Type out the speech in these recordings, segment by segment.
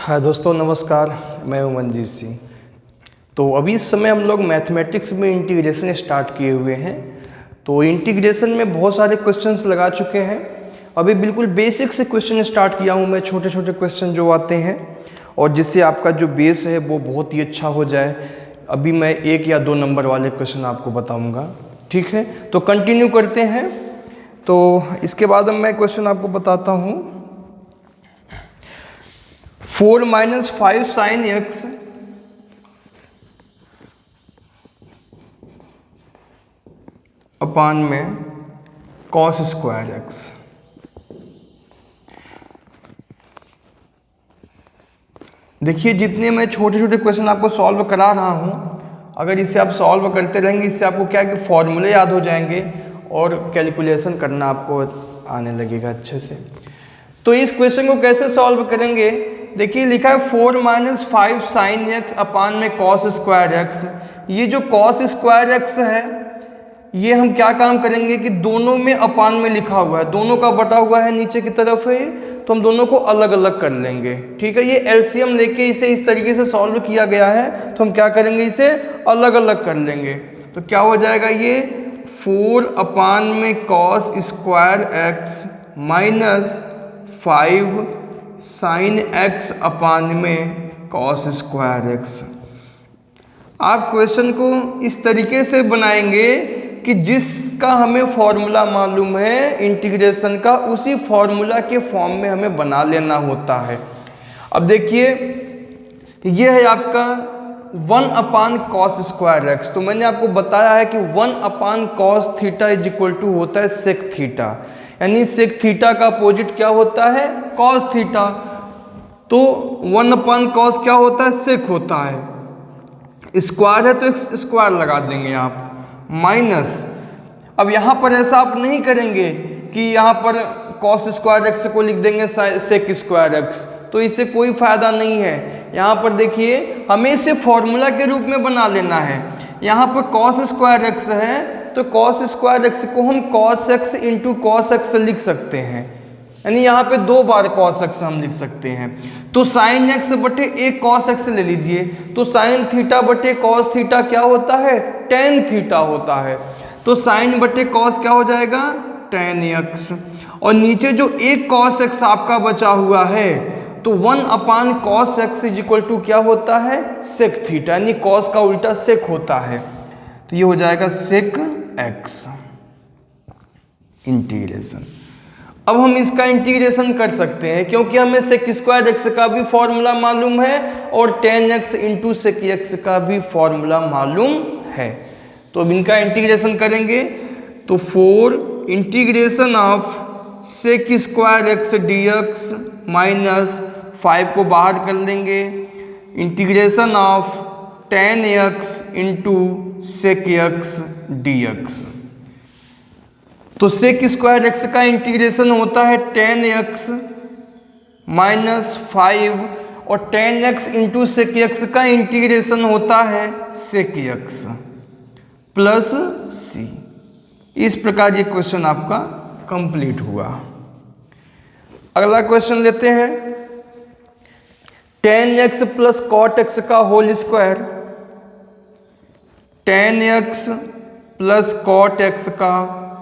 हाँ दोस्तों नमस्कार, मैं हूं मनजीत सिंह। तो अभी इस समय हम लोग मैथमेटिक्स में इंटीग्रेशन स्टार्ट किए हुए हैं। तो इंटीग्रेशन में बहुत सारे क्वेश्चंस लगा चुके हैं। अभी बिल्कुल बेसिक से क्वेश्चन स्टार्ट किया हूं मैं, छोटे छोटे क्वेश्चन जो आते हैं और जिससे आपका जो बेस है वो बहुत ही अच्छा हो जाए। अभी मैं 1 या 2 नंबर वाले क्वेश्चन आपको बताऊँगा, ठीक है। तो कंटिन्यू करते हैं। तो इसके बाद मैं क्वेश्चन आपको बताता हूँ। 4 - 5 sin x अपान में cos स्क्वायर x। देखिए जितने मैं छोटे छोटे क्वेश्चन आपको सॉल्व करा रहा हूँ, अगर इसे आप सॉल्व करते रहेंगे इससे आपको क्या है कि फॉर्मूले याद हो जाएंगे और कैलकुलेशन करना आपको आने लगेगा अच्छे से। तो इस क्वेश्चन को कैसे सॉल्व करेंगे, देखिए लिखा है 4 - 5 sin x अपान में cos स्क्वायर x। ये जो cos स्क्वायर x है ये हम क्या काम करेंगे कि दोनों में अपान में लिखा हुआ है, दोनों का बटा हुआ है नीचे की तरफ है, तो हम दोनों को अलग अलग कर लेंगे, ठीक है। ये एलसीएम लेके इसे इस तरीके से सॉल्व किया गया है, तो हम क्या करेंगे इसे अलग अलग कर लेंगे। तो क्या हो जाएगा, ये 4 अपान में cos square x minus 5 sin x अपान में cos स्क्वायर x। आप क्वेश्चन को इस तरीके से बनाएंगे कि जिसका हमें फॉर्मूला मालूम है इंटीग्रेशन का, उसी फॉर्मूला के फॉर्म में हमें बना लेना होता है। अब देखिए ये है आपका 1 अपान cos स्क्वायर x। तो मैंने आपको बताया है कि 1 upon cos theta is equal to होता है सेक थीटा, यानी सेक थीटा का अपोजिट क्या होता है, cos थीटा। तो 1 अपान cos क्या होता है, सेक होता है। स्क्वायर है तो स्क्वायर लगा देंगे आप, माइनस। अब यहाँ पर ऐसा आप नहीं करेंगे कि यहाँ पर cos स्क्वायर x को लिख देंगे सेक स्क्वायर x, तो इससे कोई फायदा नहीं है। यहाँ पर देखिए हमें इसे फॉर्मूला के रूप में बना लेना है। यहाँ पर cos स्क्वायर x है तो cos स्क्वायर x को हम cos x into cos x लिख सकते हैं, यानी यहाँ पे 2 बार cos x हम लिख सकते हैं। तो sin x बटे एक cos x ले लीजिए, तो sin थीटा बटे cos थीटा क्या होता है, tan थीटा होता है। तो sin बटे cos क्या हो जाएगा, tan x। और नीचे जो एक cos x आपका बचा हुआ है तो 1 upon cos x is equal to क्या होता है, sec थीटा, यानी cos का उल्टा sec होता है। तो ये हो जाएगा sec x इंटीग्रेशन। अब हम इसका इंटीग्रेशन कर सकते हैं क्योंकि हमें सेक स्क्वायर एक्स का भी फॉर्मूला मालूम है और tan x into sec x का भी फॉर्मूला मालूम है। तो अब इनका इंटीग्रेशन करेंगे तो 4 integration of sec square x d x minus 5 को बाहर कर लेंगे, integration of tan x into sec x d x. तो सेक स्क्वायर एक्स का इंटीग्रेशन होता है tan x माइनस 5 और tan x into sec x का इंटीग्रेशन होता है सेक x प्लस c। इस प्रकार ये क्वेश्चन आपका कंप्लीट हुआ। अगला क्वेश्चन लेते हैं, tan x plus cot x का whole square, tan x plus cot x का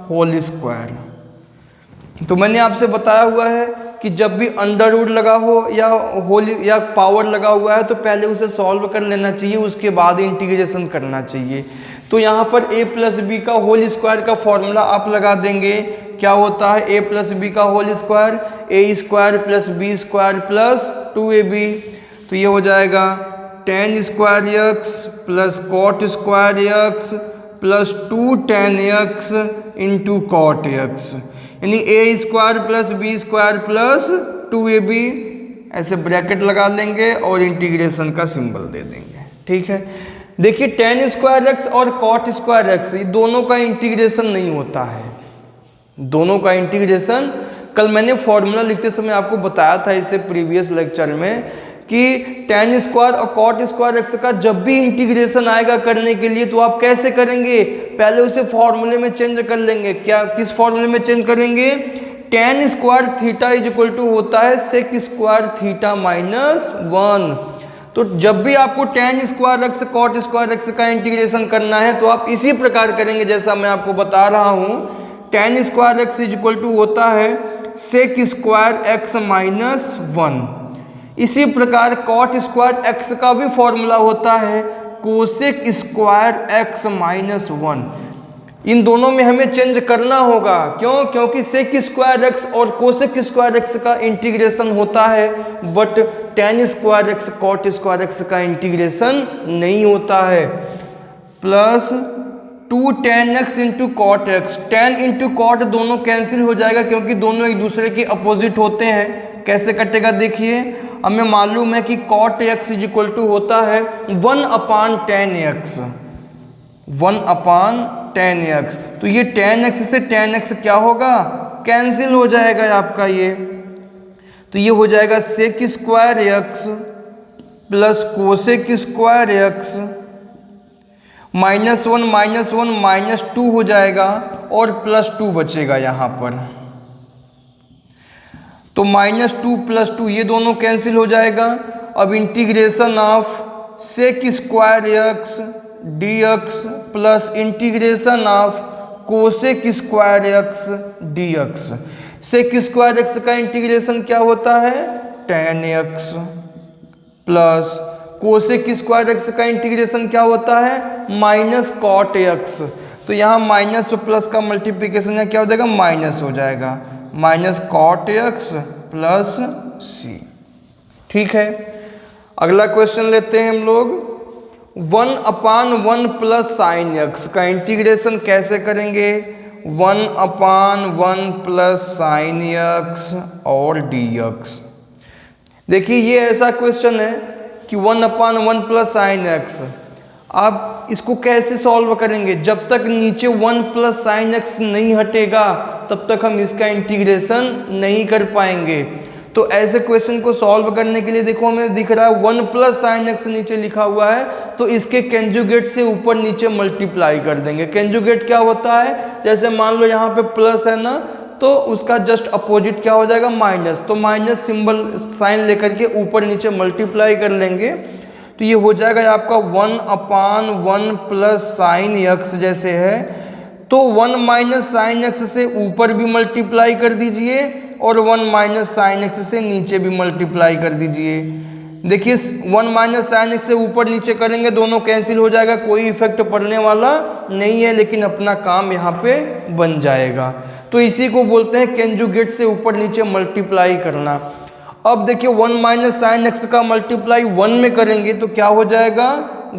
होल स्क्वायर। तो मैंने आपसे बताया हुआ है कि जब भी अंडर रूट लगा हो या होल या पावर लगा हुआ है तो पहले उसे सॉल्व कर लेना चाहिए, उसके बाद इंटीग्रेशन करना चाहिए। तो यहाँ पर a प्लस बी का होल स्क्वायर का फॉर्मूला आप लगा देंगे, क्या होता है a प्लस बी का whole square, a square plus b square plus 2ab। तो ये हो जाएगा tan square x plus cot square x plus 2 tan x into cot x, यानी a square plus b square plus 2ab। ऐसे bracket लगा लेंगे और इंटीग्रेशन का सिंबल दे देंगे, ठीक है। देखिए tan स्क्वायर x और cot स्क्वायर x ये दोनों का इंटीग्रेशन नहीं होता है, दोनों का इंटीग्रेशन कल मैंने फॉर्मूला लिखते समय आपको बताया था इसे प्रीवियस लेक्चर में कि tan स्क्वायर और cot स्क्वायर x का जब भी इंटीग्रेशन आएगा करने के लिए तो आप कैसे करेंगे, पहले उसे फॉर्मूले में चेंज कर लेंगे। क्या, किस फॉर्मूले में चेंज करेंगे tan square theta is equal to होता है sec स्क्वायर थीटा माइनस 1। तो जब भी आपको tan square x cot square x का इंटीग्रेशन करना है तो आप इसी प्रकार करेंगे जैसा मैं आपको बता रहा हूँ। tan square x is equal to होता है sec स्क्वायर एक्स माइनस 1। इसी प्रकार cot स्क्वायर एक्स का भी फॉर्मूला होता है कोसेक स्क्वायर एक्स माइनस 1। इन दोनों में हमें चेंज करना होगा, क्यों? क्योंकि सेक स्क्वायर एक्स और कोसेक स्क्वायर एक्स का इंटीग्रेशन होता है, but tan square x cot square x का इंटीग्रेशन नहीं होता है। Plus 2 tan x into cot x, tan into cot दोनों कैंसिल हो जाएगा क्योंकि दोनों एक दूसरे के अपोजिट होते हैं। कैसे कटेगा देखिए, हमें मालूम है कि cot x is equal to होता है 1 अपान tan x, 1 अपान tan x। तो ये tan x से tan x क्या होगा? कैंसिल हो जाएगा आपका ये। तो ये हो जाएगा sec square x plus cosec square x minus 1 minus 2 हो जाएगा और प्लस 2 बचेगा यहाँ पर। तो -2 + 2 ये दोनों कैंसिल हो जाएगा। अब integration of sec square x dx plus integration of cosec square x dx। Sec square x का इंटीग्रेशन क्या होता है? tan x plus cosec square x का इंटीग्रेशन क्या होता है? Minus cot x। तो यहाँ माइनस और प्लस का मल्टीप्लिकेशन क्या हो जाएगा? माइनस हो जाएगा, minus cot x plus c। ठीक है, अगला क्वेश्चन लेते हैं हम लोग। 1 अपान 1 प्लस साइन एक्स का इंटीग्रेशन कैसे करेंगे? 1 अपान 1 प्लस साइन एक्स और dx। देखिए ये ऐसा क्वेश्चन है कि 1 अपान 1 प्लस साइन एक्स, आप इसको कैसे सॉल्व करेंगे? जब तक नीचे 1 प्लस साइन एक्स नहीं हटेगा तब तक हम इसका इंटीग्रेशन नहीं कर पाएंगे। तो ऐसे क्वेश्चन को सॉल्व करने के लिए देखो हमें दिख रहा है 1 प्लस साइन एक्स नीचे लिखा हुआ है, तो इसके कंजुगेट से ऊपर नीचे मल्टीप्लाई कर देंगे। कंजुगेट क्या होता है? जैसे मान लो यहाँ पे प्लस है ना, तो उसका जस्ट अपोजिट क्या हो जाएगा? माइनस। तो माइनस सिंबल साइन लेकर के ऊपर नीचे मल्टीप्लाई कर लेंगे, तो ये हो जाएगा आपका 1 अपान 1 प्लस साइन एक्स जैसे है। तो 1 माइनस साइन एक्स से ऊपर भी मल्टीप्लाई कर दीजिए और 1 माइनस साइन एक्स से नीचे भी मल्टीप्लाई कर दीजिए। देखिए 1 माइनस साइन एक्स से ऊपर नीचे करेंगे दोनों कैंसिल हो जाएगा, कोई इफेक्ट पड़ने वाला नहीं है, लेकिन अपना काम यहाँ पे बन जाएगा। तो इसी को बोलते हैं कंजुगेट से ऊपर नीचे मल्टीप्लाई करना। अब देखिए 1 माइनस साइन एक्स का मल्टीप्लाई 1 में करेंगे तो क्या हो जाएगा?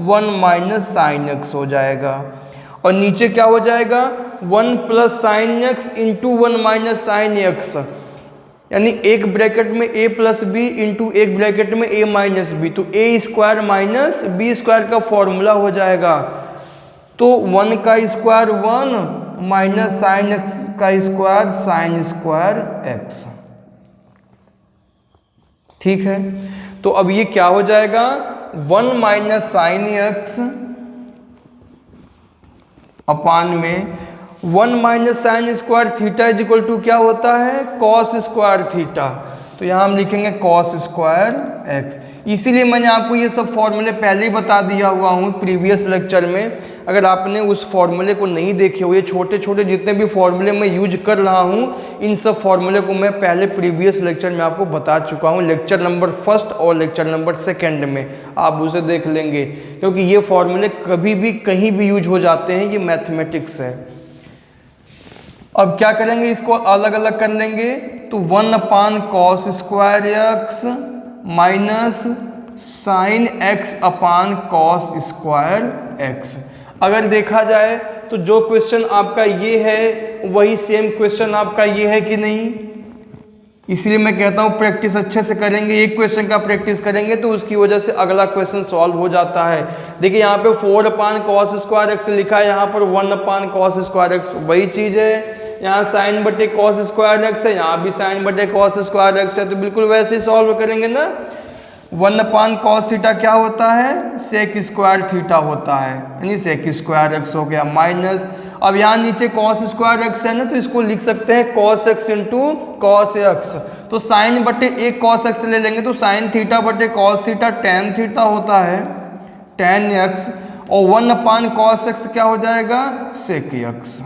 1 माइनस साइन एक्स हो जाएगा। और नीचे क्या हो जाएगा? 1 plus sine x into 1 minus sine x, यानी एक ब्रैकेट में a प्लस बी इंटू एक ब्रैकेट में a माइनस बी। तो a square minus b square का फॉर्मूला हो जाएगा। तो 1 का स्क्वायर 1 माइनस साइन एक्स का स्क्वायर साइन स्क्वायर एक्स। ठीक है, तो अब ये क्या हो जाएगा? 1 माइनस साइन एक्स अपान में 1 minus sine square theta is equal to क्या होता है? Cos square theta. तो यहाँ हम लिखेंगे कॉस स्क्वायर एक्स। इसीलिए मैंने आपको ये सब फॉर्मूले पहले ही बता दिया हुआ हूँ प्रीवियस लेक्चर में। अगर आपने उस फॉर्मूले को नहीं देखे हुए, छोटे छोटे जितने भी फॉर्मूले मैं यूज कर रहा हूँ, इन सब फॉर्मूले को मैं पहले प्रीवियस लेक्चर में आपको बता चुका हूँ, लेक्चर नंबर 1 और लेक्चर नंबर 2 में आप उसे देख लेंगे, क्योंकि ये फॉर्मूले कभी भी कहीं भी यूज हो जाते हैं, ये मैथमेटिक्स है। अब क्या करेंगे? इसको अलग अलग कर लेंगे। तो 1 upon cos square x minus sine x अपान कॉस स्क्वायर एक्स। अगर देखा जाए तो जो क्वेश्चन आपका ये है वही सेम क्वेश्चन आपका ये है कि नहीं? इसलिए मैं कहता हूँ प्रैक्टिस अच्छे से करेंगे, एक क्वेश्चन का प्रैक्टिस करेंगे तो उसकी वजह से अगला क्वेश्चन सॉल्व हो जाता है। देखिए यहाँ पे 4 अपान कॉस स्क्वायर एक्स लिखा है, यहाँ पर 1 अपान कॉस स्क्वायर एक्स, वही चीज़ है। यहाँ साइन बटे कॉस स्क्वायर एक्स है, यहाँ भी साइन बटे कॉस स्क्वायर एक्स है, तो बिल्कुल वैसे ही सॉल्व करेंगे ना। 1 अपान कॉस थीटा क्या होता है? सेक स्क्वायर थीटा होता है, यानी सेक स्क्वायर एक्स हो गया, माइनस अब यहाँ नीचे कॉस स्क्वायर एक्स है ना, तो इसको लिख सकते हैं cos x into cos x. तो साइन बटे एक कॉस एक्स ले लेंगे तो साइन थीटा बटे कॉस थीटा टेन थीटा होता है टेन एक्स, और 1 अपान कॉस एक्स क्या हो जाएगा सेक एक्स।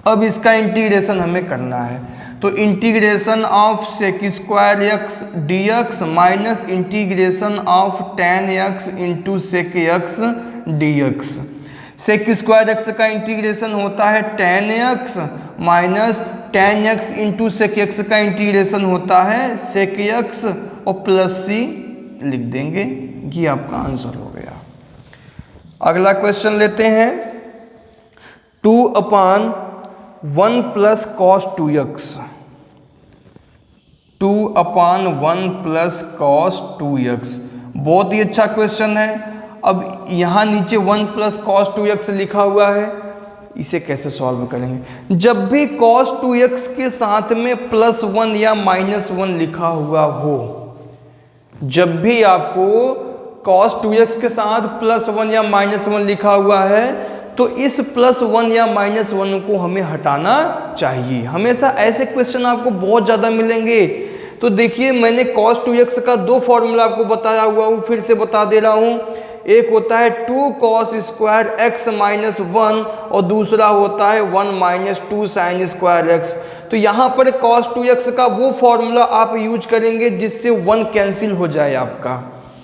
अब इसका इंटीग्रेशन हमें करना है, तो integration of sec square x d x minus integration of tan x into sec x d x. Sec square x का इंटीग्रेशन होता है tan x minus tan x into sec x का इंटीग्रेशन होता है सेक एक्स और plus सी लिख देंगे। ये आपका आंसर हो गया। अगला क्वेश्चन लेते हैं 2 upon 1 plus cos 2x, 2 upon 1 plus cos 2x। बहुत ही अच्छा क्वेश्चन है। अब यहाँ नीचे 1 प्लस कॉस 2x लिखा हुआ है, इसे कैसे सॉल्व करेंगे। जब भी cos 2x के साथ में +1 या -1 लिखा हुआ हो, जब भी आपको cos 2x के साथ +1 या -1 लिखा हुआ है तो इस +1 या -1 को हमें हटाना चाहिए। हमेशा ऐसे क्वेश्चन आपको बहुत ज़्यादा मिलेंगे। तो देखिए मैंने cos 2x का 2 फॉर्मूला आपको बताया हुआ हूँ, फिर से बता दे रहा हूँ। एक होता है 2 cos स्क्वायर x -1 और दूसरा होता है 1 - 2 sin स्क्वायर x। तो यहाँ पर cos 2x का वो फॉर्मूला आप यूज करेंगे जिससे 1 कैंसिल हो जाए आपका,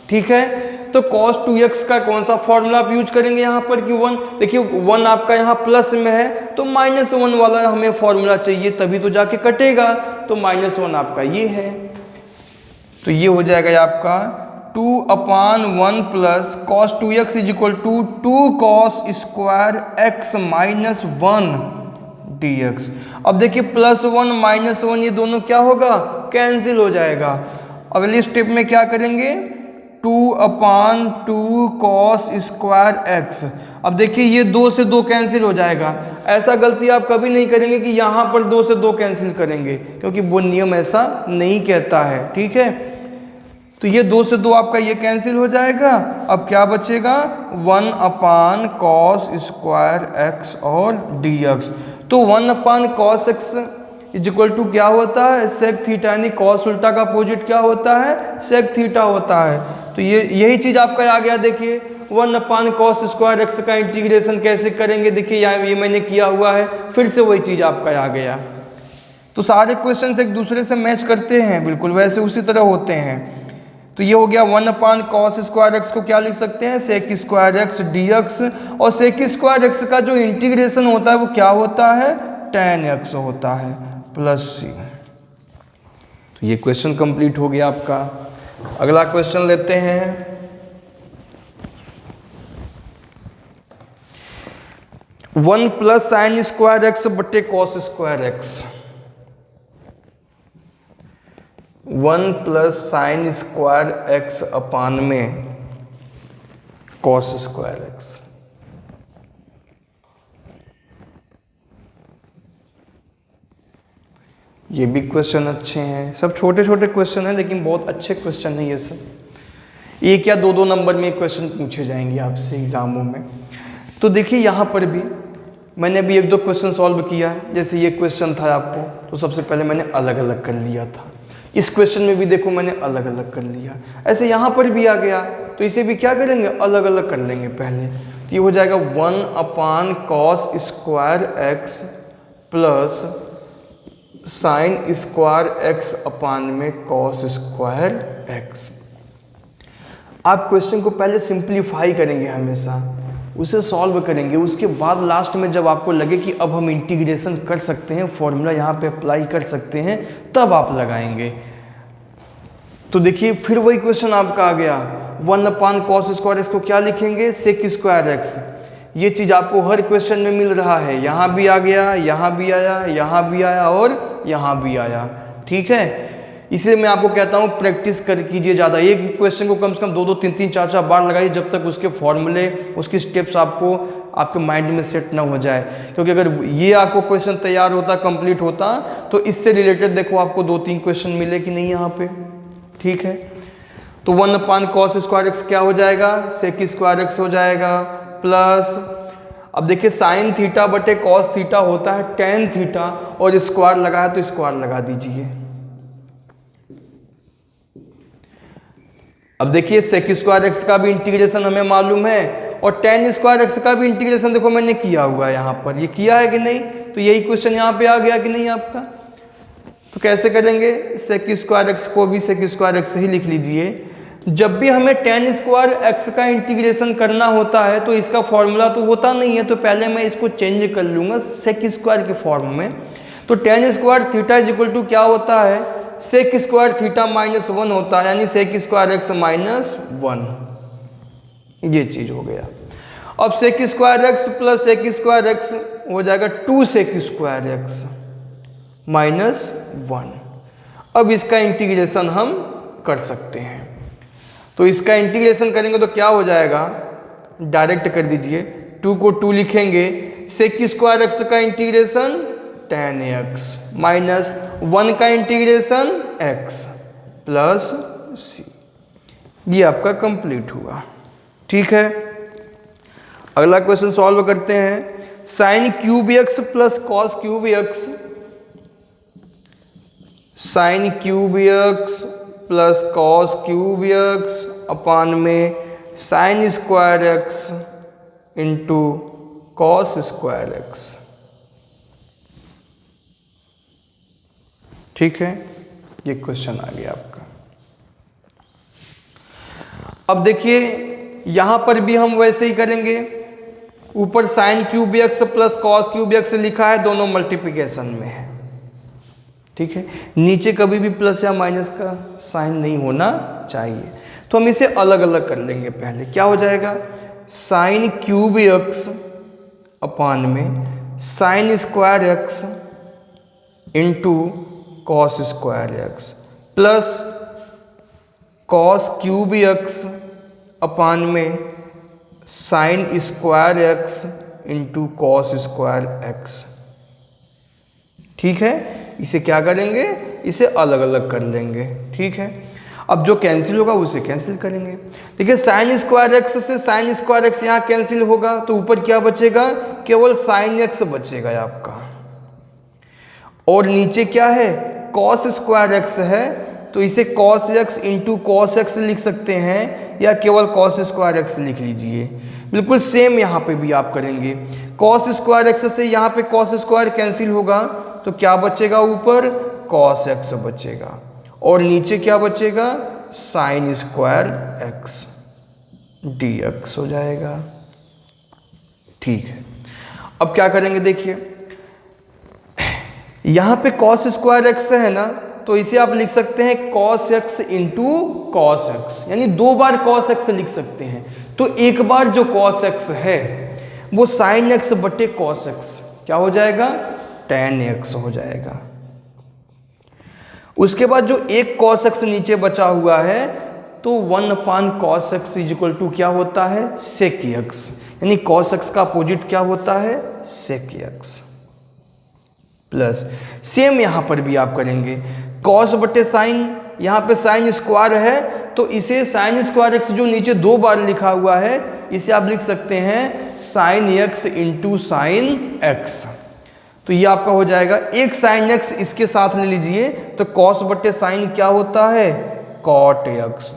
ठीक है। तो cos 2x का कौन सा फॉर्मूला आप यूज करेंगे यहाँ पर कि 1, देखिए 1 आपका यहाँ प्लस में है तो -1 वाला हमें फॉर्मूला चाहिए तभी तो जाके कटेगा, तो -1 आपका ये है। तो ये हो जाएगा आपका 2 upon 1 plus cos 2x is equal to 2 cos square x -1 dx। अब देखिए +1 -1 ये दोनों क्या होगा कैंसिल हो जाएगा। अगली स्टेप में क्या करेंगे 2 अपान 2 cos स्क्वायर x। अब देखिए ये 2 से 2 कैंसिल हो जाएगा। ऐसा गलती आप कभी नहीं करेंगे कि यहाँ पर 2 से 2 कैंसिल करेंगे, क्योंकि वो नियम ऐसा नहीं कहता है, ठीक है। तो ये 2 से 2 आपका ये कैंसिल हो जाएगा। अब क्या बचेगा 1 अपान cos स्क्वायर x और dx। तो 1 upon cos x is equal to क्या होता है सेक थीटा, यानी cos उल्टा का अपोजिट क्या होता है सेक थीटा होता है। तो ये यही चीज़ आपका आ गया। देखिए 1 अपान cos स्क्वायर x का इंटीग्रेशन कैसे करेंगे, देखिए यहाँ ये मैंने किया हुआ है, फिर से वही चीज़ आपका आ गया। तो सारे क्वेश्चन एक दूसरे से मैच करते हैं, बिल्कुल वैसे उसी तरह होते हैं। तो ये हो गया 1 अपान cos स्क्वायर एक्स को क्या लिख सकते हैं सेक स्क्वायर एक्स dx, और सेक स्क्वायर एक्स का जो इंटीग्रेशन होता है वो क्या होता है tan x होता है प्लस सी। तो ये क्वेश्चन कंप्लीट हो गया आपका। अगला क्वेश्चन लेते हैं 1 प्लस साइन स्क्वायर एक्स बटे cos square x. 1 plus sine square x upon में कॉस स्क्वायर एक्स। ये भी क्वेश्चन अच्छे हैं, सब छोटे छोटे क्वेश्चन हैं लेकिन बहुत अच्छे क्वेश्चन हैं ये सब। 1 या 2 नंबर में क्वेश्चन पूछे जाएंगे आपसे एग्जामों में। तो देखिए यहाँ पर भी मैंने अभी 1-2 क्वेश्चन सॉल्व किया है। जैसे ये क्वेश्चन था आपको, तो सबसे पहले मैंने अलग अलग कर लिया था। इस क्वेश्चन में भी देखो मैंने अलग अलग कर लिया। ऐसे यहाँ पर भी आ गया तो इसे भी क्या करेंगे अलग अलग कर लेंगे पहले। तो ये हो जाएगा 1 upon cos square x plus sine square x upon में कॉस स्क्वायर एक्स। आप क्वेश्चन को पहले सिंप्लीफाई करेंगे, हमेशा उसे सॉल्व करेंगे। उसके बाद लास्ट में जब आपको लगे कि अब हम इंटीग्रेशन कर सकते हैं, फॉर्मूला यहाँ पे अप्लाई कर सकते हैं, तब आप लगाएंगे। तो देखिए फिर वही क्वेश्चन आपका आ गया 1 अपान कॉस स्क्वायर एक्स को क्या लिखेंगे सेक स्क्वायर एक्स। ये चीज़ आपको हर क्वेश्चन में मिल रहा है, यहाँ भी आ गया, यहाँ भी आया, यहाँ भी आया और यहाँ भी आया, ठीक है। इसलिए मैं आपको कहता हूँ प्रैक्टिस कर कीजिए ज़्यादा। एक क्वेश्चन को कम से कम 2-2, 3-3, 4-4 बार लगाइए जब तक उसके फॉर्मूले उसकी स्टेप्स आपको आपके माइंड में सेट ना हो जाए। क्योंकि अगर ये आपको क्वेश्चन तैयार होता कंप्लीट होता तो इससे रिलेटेड देखो आपको 2-3 क्वेश्चन मिले कि नहीं यहाँ पे, ठीक है। तो 1 अपान कॉस स्क्वायर एक्स क्या हो जाएगा सेक स्क्वायर एक्स हो जाएगा प्लस, अब देखिए साइन थीटा बटे कॉस थीटा होता है टेन थीटा, और स्क्वायर लगा है तो स्क्वायर लगा दीजिए। अब देखिए सेक स्क्वायर एक्स का भी इंटीग्रेशन हमें मालूम है, और टेन स्क्वायर एक्स का भी इंटीग्रेशन देखो मैंने किया हुआ है यहाँ पर, ये किया है कि नहीं? तो यही क्वेश्चन यहाँ पे आ गया कि नहीं आपका? तो कैसे करेंगे? सेक स्क्वायर एक्स को भी सेक स्क्वायर एक्स ही लिख लीजिए। जब भी हमें टेन स्क्वायर एक्स का इंटीग्रेशन करना होता है तो इसका फॉर्मूला तो होता नहीं है, तो पहले मैं इसको चेंज कर लूँगा सेक स्क्वायर के फॉर्म में। तो tan square theta is equal to क्या होता है? सेक स्क्वायर थीटा माइनस 1 होता है, यानी सेक स्क्वायर एक्स माइनस 1, ये चीज़ हो गया। अब sec square x plus sec square x हो जाएगा 2 सेक स्क्वायर एक्स माइनस 1। अब इसका इंटीग्रेशन हम कर सकते हैं, तो इसका इंटीग्रेशन करेंगे तो क्या हो जाएगा? डायरेक्ट कर दीजिए, 2 को 2 लिखेंगे, सेक स्क्वायर एक्स का इंटीग्रेशन टेन एक्स माइनस 1 का इंटीग्रेशन एक्स प्लस सी, ये आपका कंप्लीट हुआ। ठीक है, अगला क्वेश्चन सॉल्व करते हैं। Sine cube x plus cos cube x, sine cube x plus cos cube x upon में sine square x into cos square x. ठीक है, ये क्वेश्चन आ गया आपका। अब देखिए यहां पर भी हम वैसे ही करेंगे, ऊपर sign cube x plus cos cube x लिखा है, दोनों मल्टीप्लिकेशन में है। ठीक है, नीचे कभी भी प्लस या माइनस का साइन नहीं होना चाहिए, तो हम इसे अलग अलग कर लेंगे। पहले क्या हो जाएगा? साइन क्यूब एक्स अपान में sine square x into cos square x plus cos cube x upon में sine square x into cos square x. ठीक है, इसे क्या करेंगे? इसे अलग अलग कर लेंगे। ठीक है, अब जो कैंसिल होगा उसे कैंसिल करेंगे। देखिए साइन स्क्वायर एक्स से साइन स्क्वायर एक्स यहाँ कैंसिल होगा, तो ऊपर क्या बचेगा? केवल साइन एक्स बचेगा आपका, और नीचे क्या है? कॉस स्क्वायर एक्स है, तो इसे cos x into cos x लिख सकते हैं, या केवल कॉस स्क्वायर एक्स लिख लीजिए। बिल्कुल सेम यहाँ पे भी आप करेंगे। कॉस स्क्वायर एक्स से यहाँ पे कॉस स्क्वायर कैंसिल होगा, तो क्या बचेगा? ऊपर कॉस एक्स बचेगा, और नीचे क्या बचेगा? Sign square x d x हो जाएगा। ठीक है, अब क्या करेंगे? देखिए यहाँ पे कॉस स्क्वायर एक्स है ना, तो इसे आप लिख सकते हैं cos x into cos x, यानी 2 बार कॉस एक्स लिख सकते हैं। तो एक बार जो कॉस एक्स है वो साइन एक्स बटे कॉस एक्स क्या हो जाएगा? टेन एक्स हो जाएगा। उसके बाद जो एक कॉस एक्स नीचे बचा हुआ है, तो 1 upon cos x is equal to क्या होता है? सेक एक्स, यानी कॉस एक्स का अपोजिट क्या होता है? सेक एक्स प्लस सेम यहां पर भी आप करेंगे, कॉस बटे साइन, यहाँ पे साइन स्क्वायर है, तो इसे साइन स्क्वायर एक्स जो नीचे 2 बार लिखा हुआ है, इसे आप लिख सकते हैं sign x into sine x. तो ये आपका हो जाएगा, एक साइन एक्स इसके साथ ले लीजिए, तो कॉस बटे साइन क्या होता है? कॉट एक्स,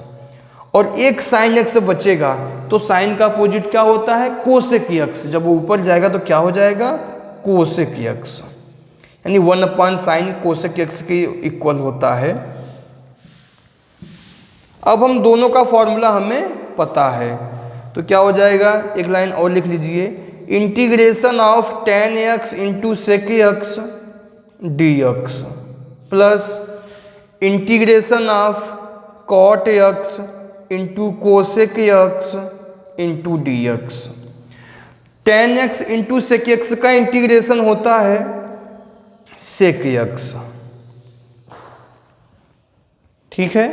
और एक साइन एक्स बचेगा, तो साइन का अपोजिट क्या होता है? Cosec x. जब वो ऊपर जाएगा तो क्या हो जाएगा? कोसेक एक्स, यानी 1 अपान साइन कोसेक एक्स के इक्वल होता है। अब हम दोनों का फॉर्मूला हमें पता है, तो क्या हो जाएगा? एक लाइन और लिख लीजिए, integration of tan x into sec x d x plus integration of cot x into cosec x into d x. Tan x into sec x का इंटीग्रेशन होता है सेक एक्स। ठीक है,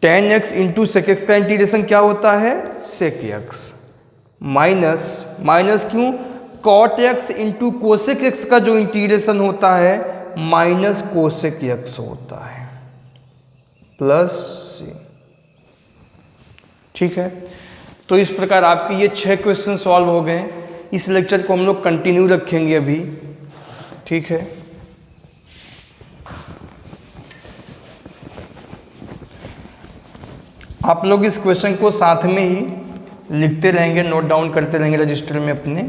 tan x into sec x का integration क्या होता है? Sec x minus, minus क्यों? Cot x into cosec x का जो इंटीग्रेशन होता है माइनस कोसेक एक्स होता है प्लस सी। ठीक है, तो इस प्रकार आपके ये 6 क्वेश्चन सॉल्व हो गए। इस लेक्चर को हम लोग कंटिन्यू रखेंगे अभी, ठीक है। आप लोग इस क्वेश्चन को साथ में ही लिखते रहेंगे, नोट डाउन करते रहेंगे रजिस्टर में अपने।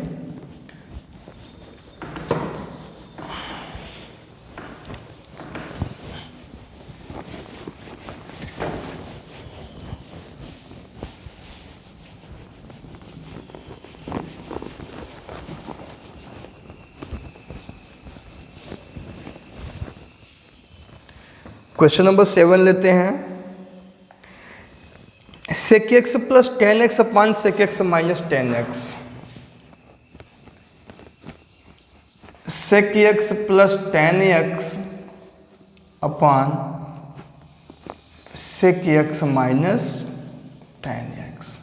क्वेश्चन नंबर 7 लेते हैं। sec x प्लस 10x अपान sec x minus 10x। sec x plus 10x अपान sec x माइनस 10x।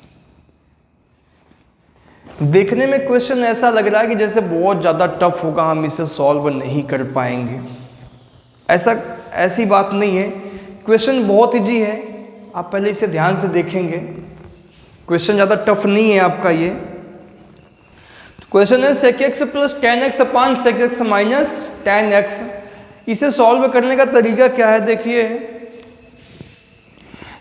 देखने में क्वेश्चन ऐसा लग रहा है कि जैसे बहुत ज़्यादा टफ होगा, हम इसे सॉल्व नहीं कर पाएंगे। ऐसी बात नहीं है, क्वेश्चन बहुत इजी है। आप पहले इसे ध्यान से देखेंगे, क्वेश्चन ज़्यादा टफ नहीं है आपका ये। क्वेश्चन है sec x प्लस 10x अपान sec x माइनस 10x। इसे सॉल्व करने का तरीका क्या है, देखिए।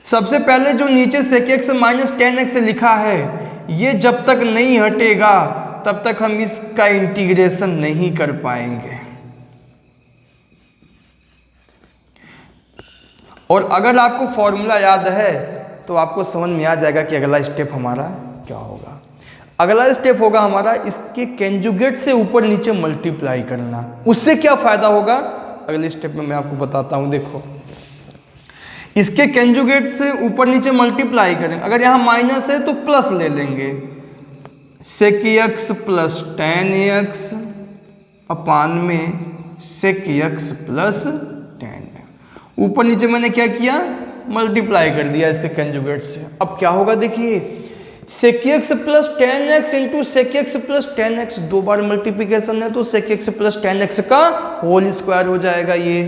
सबसे पहले जो नीचे sec x माइनस 10x लिखा है, ये जब तक नहीं हटेगा तब तक हम इसका इंटीग्रेशन नहीं कर पाएंगे। और अगर आपको फॉर्मूला याद है तो आपको समझ में आ जाएगा कि अगला स्टेप हमारा क्या होगा। अगला स्टेप होगा हमारा इसके कंजुगेट से ऊपर नीचे मल्टीप्लाई करना। उससे क्या फायदा होगा अगले स्टेप में मैं आपको बताता हूं। देखो, इसके कंजुगेट से ऊपर नीचे मल्टीप्लाई करें। अगर यहाँ माइनस है तो प्लस ले लेंगे। sec x प्लस 10x अपान में sec x प्लस 10x। ऊपर नीचे मैंने क्या किया, मल्टीप्लाई कर दिया इसके कंजुगेट से। अब क्या होगा देखिए, sec x plus 10x into sec x plus 10x, 2 बार मल्टीप्लिकेशन है तो sec x प्लस 10x का होल स्क्वायर हो जाएगा ये।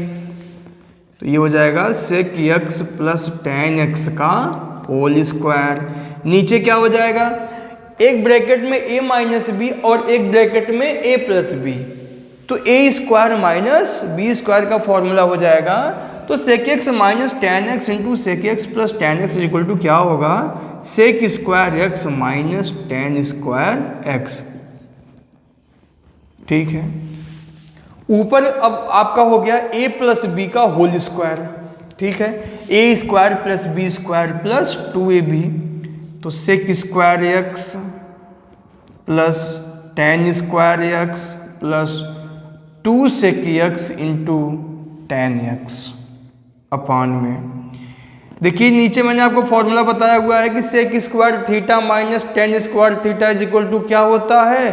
तो ये हो जाएगा sec x प्लस 10x का होल स्क्वायर। नीचे क्या हो जाएगा, एक ब्रैकेट में a माइनस बी और एक ब्रैकेट में a प्लस बी, तो a square minus b square का फॉर्मूला हो जाएगा। तो sec x minus 10x into sec x plus 10x equal to क्या होगा, sec square x minus 10 square x। ठीक है, ऊपर अब आपका हो गया a प्लस बी का होल स्क्वायर। ठीक है, a square plus b square plus 2ab, तो sec square x plus 10 square x plus 2 sec x into 10x अपान में। देखिए नीचे मैंने आपको फॉर्मूला बताया हुआ है कि sec square theta minus 10 square theta is equal to क्या होता है,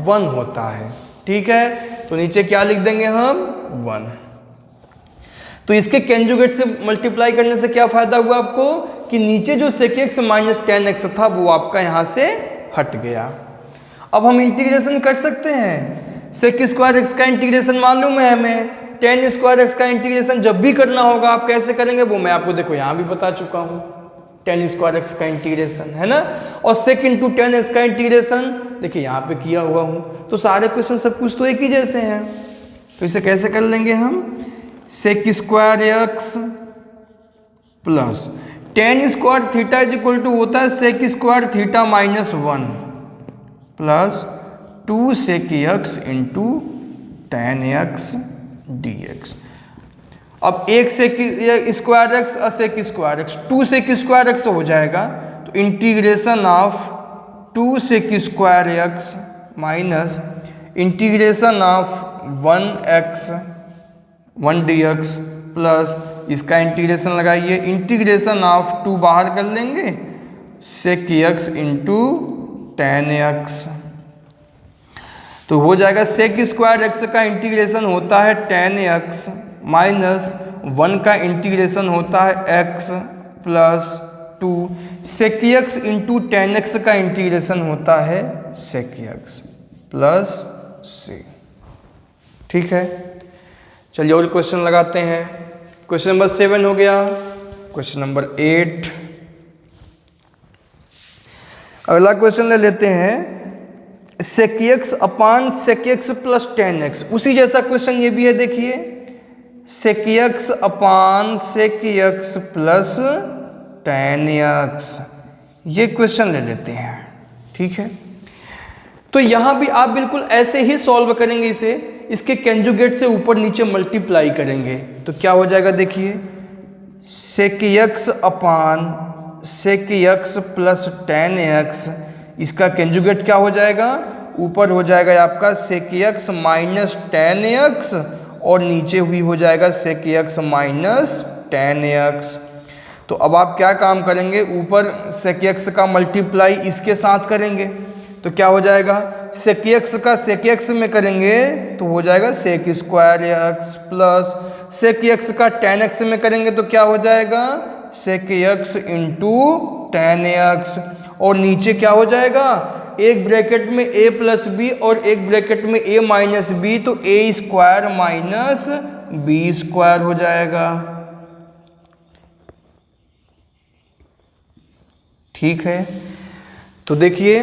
1 होता है। ठीक है, तो नीचे क्या लिख देंगे हम, 1। तो इसके कंजुगेट से मल्टीप्लाई करने से क्या फायदा हुआ आपको कि नीचे जो sec x माइनस 10x था वो आपका यहाँ से हट गया। अब हम इंटीग्रेशन कर सकते हैं। sec स्क्वायर x का इंटीग्रेशन मालूम है हमें, 10 स्क्वायर x का इंटीग्रेशन जब भी करना होगा आप कैसे करेंगे वो मैं आपको देखो यहाँ भी बता चुका हूँ। 10 स्क्वायर x का इंटीग्रेशन है ना, और sec इंटू 10x का इंटीग्रेशन देखिए यहाँ पे किया हुआ हूँ। तो सारे क्वेश्चन सब कुछ तो एक ही जैसे हैं, तो इसे कैसे कर लेंगे हम, sec square x plus 10 square theta is equal to होता है sec square theta minus 1 plus 2 sec x into 10x dx। अब एक sec स्क्वायर x और sec square x, 2 sec square x हो जाएगा। तो integration of 2 sec square x minus integration of 1 dx plus इसका integration लगाइए, इंटीग्रेशन ऑफ 2 बाहर कर लेंगे sec x इंटू 10x। तो हो जाएगा sec स्क्वायर x का इंटीग्रेशन होता है 10x माइनस 1 का इंटीग्रेशन होता है x plus 2 sec x into 10x का इंटीग्रेशन होता है sec x प्लस c। ठीक है, चलिए और क्वेश्चन लगाते हैं। क्वेश्चन नंबर 7 हो गया। क्वेश्चन नंबर 8, अगला क्वेश्चन ले लेते हैं sec x अपान sec x plus ten x. उसी जैसा क्वेश्चन ये भी है, देखिए sec x अपान sec x plus ten x, ये क्वेश्चन ले लेते हैं। ठीक है, तो यहां भी आप बिल्कुल ऐसे ही सॉल्व करेंगे इसे, इसके कंजुगेट से ऊपर नीचे मल्टीप्लाई करेंगे तो क्या हो जाएगा, देखिए sec x अपान sec x plus ten x, इसका कंजुगेट क्या हो जाएगा, ऊपर हो जाएगा आपका sec x minus tan x और नीचे हुई हो जाएगा sec x minus tan x. तो अब आप क्या काम करेंगे, ऊपर sec x का मल्टीप्लाई इसके साथ करेंगे तो क्या हो जाएगा, sec x का sec x में करेंगे तो हो जाएगा sec square x plus sec x का tan x में करेंगे तो क्या हो जाएगा sec x into ten x, और नीचे क्या हो जाएगा, एक ब्रैकेट में a प्लस बी और एक ब्रैकेट में a माइनस बी, तो a square minus b square हो जाएगा। ठीक है, तो देखिए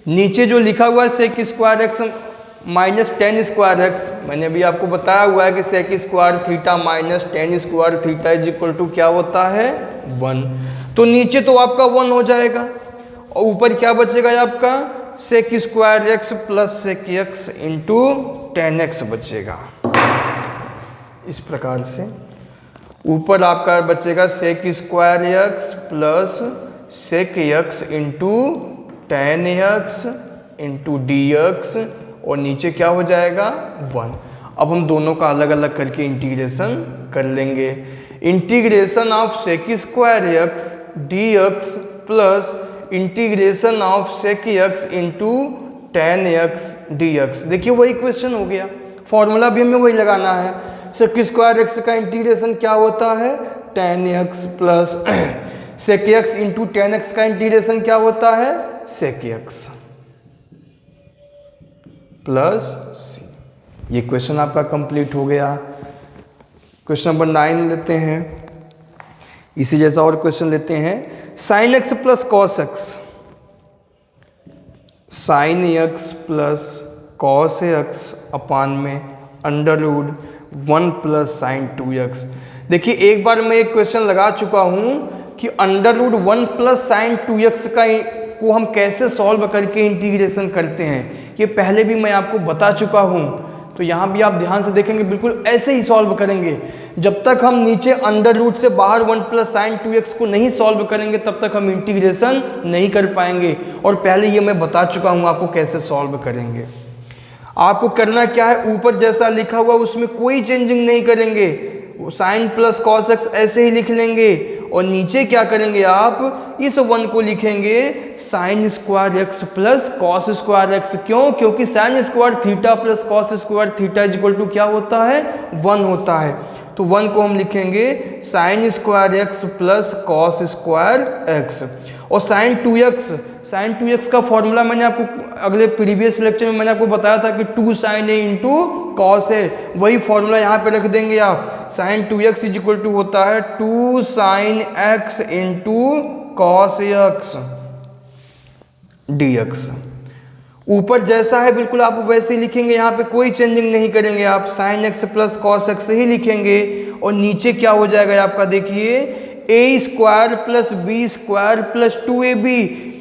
नीचे जो लिखा हुआ है sec square x minus tan square x, मैंने अभी आपको बताया हुआ है कि sec square theta minus tan square theta is equal to क्या होता है 1, तो नीचे तो आपका 1 हो जाएगा और ऊपर क्या बचेगा आपका sec square x plus sec x into ten x बचेगा। इस प्रकार से ऊपर आपका बचेगा sec square x plus sec x into ten x into d x और नीचे क्या हो जाएगा 1। अब हम दोनों का अलग अलग करके इंटीग्रेशन कर लेंगे। Integration of sec square x d x plus integration of sec x into ten x d x. देखिए वही क्वेश्चन हो गया, फॉर्मूला भी हमें वही लगाना है। sec स्क्वायर एक्स का इंटीग्रेशन क्या होता है tan x plus sec x into ten x का इंटीग्रेशन क्या होता है sec एक्स प्लस सी। ये क्वेश्चन आपका कंप्लीट हो गया। क्वेश्चन नंबर 9 लेते हैं, इसी जैसा और क्वेश्चन लेते हैं sin x plus cos x, sin x plus cos x अपान में under root 1 plus sign 2x। देखिए एक बार मैं एक क्वेश्चन लगा चुका हूं कि under root 1 plus sign 2x को हम कैसे सॉल्व करके इंटीग्रेशन करते हैं, ये पहले भी मैं आपको बता चुका हूं। तो यहाँ भी आप ध्यान से देखेंगे बिल्कुल ऐसे ही सॉल्व करेंगे। जब तक हम नीचे अंडर रूट से बाहर 1 प्लस साइन 2x को नहीं सॉल्व करेंगे तब तक हम इंटीग्रेशन नहीं कर पाएंगे, और पहले ये मैं बता चुका हूँ आपको कैसे सॉल्व करेंगे। आपको करना क्या है, ऊपर जैसा लिखा हुआ उसमें कोई चेंजिंग नहीं करेंगे, साइन प्लस कॉस एक्स ऐसे ही लिख लेंगे, और नीचे क्या करेंगे आप इस 1 को लिखेंगे sine square x plus cos square x. क्यों? क्योंकि sine square theta plus cos square theta is equal to क्या होता है 1 होता है। तो 1 को हम लिखेंगे sine square x plus cos square x, और साइन 2x का फॉर्मूला मैंने आपको अगले प्रीवियस लेक्चर में मैंने आपको बताया था कि 2 साइन ए इंटू कॉस है, वही फॉर्मूला यहाँ पे रख देंगे आप। Sign 2x is equal to होता है 2 sign x into cos x dx। ऊपर जैसा है बिल्कुल आप वैसे ही लिखेंगे, यहाँ पे कोई चेंजिंग नहीं करेंगे आप, sine x plus cos x ही लिखेंगे। और नीचे क्या हो जाएगा आपका, देखिए a square plus b square plus 2ab,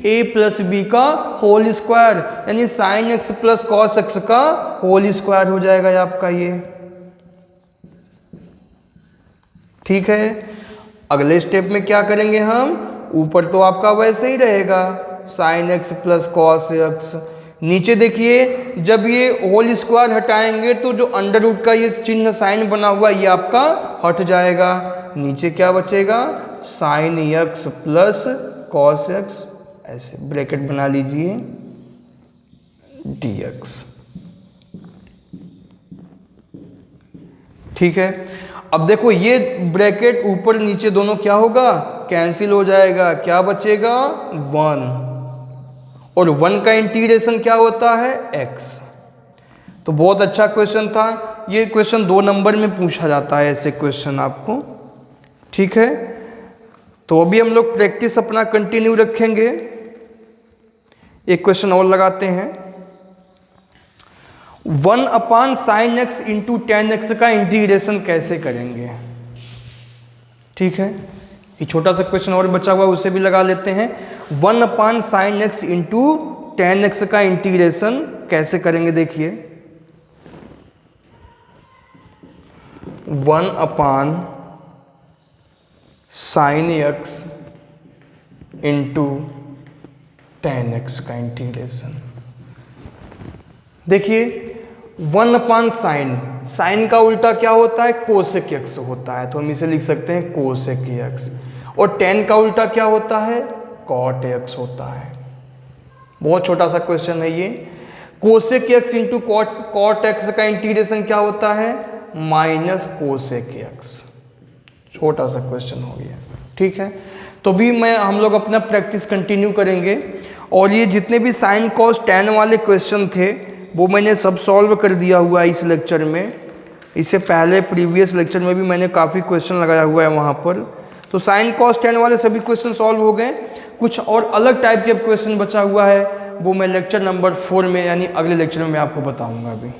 a plus b का होल स्क्वायर, यानी sine x plus cos x का होल स्क्वायर हो जाएगा आपका ये। ठीक है, अगले स्टेप में क्या करेंगे हम, ऊपर तो आपका वैसे ही रहेगा sign x plus cos x, नीचे देखिए जब ये होल स्क्वायर हटाएंगे तो जो अंडर रूट का ये चिन्ह साइन बना हुआ ये आपका हट जाएगा। नीचे क्या बचेगा, sign x plus cos x, ऐसे ब्रैकेट बना लीजिए dx। ठीक है, अब देखो ये ब्रैकेट ऊपर नीचे दोनों क्या होगा, कैंसिल हो जाएगा, क्या बचेगा 1, और 1 का इंटीग्रेशन क्या होता है x। तो बहुत अच्छा क्वेश्चन था ये, क्वेश्चन 2 नंबर में पूछा जाता है ऐसे क्वेश्चन आपको। ठीक है, तो अभी हम लोग प्रैक्टिस अपना कंटिन्यू रखेंगे। एक क्वेश्चन और लगाते हैं। 1/sin x into ten x का इंटीग्रेशन कैसे करेंगे? ठीक है, ये छोटा सा क्वेश्चन और बचा हुआ, उसे भी लगा लेते हैं। 1/sin x into ten x का इंटीग्रेशन कैसे करेंगे? देखिए 1/sin x into ten x का इंटीग्रेशन। देखिए 1/sin, साइन का उल्टा क्या होता है? कोसेक एक्स होता है, तो हम इसे लिख सकते हैं कोसेक एक्स। और टेन का उल्टा क्या होता है? कॉट एक्स होता है। बहुत छोटा सा क्वेश्चन है ये। Cosec x into cot x का इंटीग्रेशन क्या होता है? Minus cosec x. छोटा सा क्वेश्चन हो गया, ठीक है। तो भी हम लोग अपना प्रैक्टिस कंटिन्यू करेंगे, और ये जितने भी साइन कॉस टेन वाले क्वेश्चन थे वो मैंने सब सॉल्व कर दिया हुआ है इस लेक्चर में। इससे पहले प्रीवियस लेक्चर में भी मैंने काफ़ी क्वेश्चन लगाया हुआ है वहाँ पर। तो साइन कॉस टेन वाले सभी क्वेश्चन सॉल्व हो गए। कुछ और अलग टाइप के क्वेश्चन बचा हुआ है, वो मैं लेक्चर नंबर 4 में यानी अगले लेक्चर में मैं आपको बताऊँगा अभी।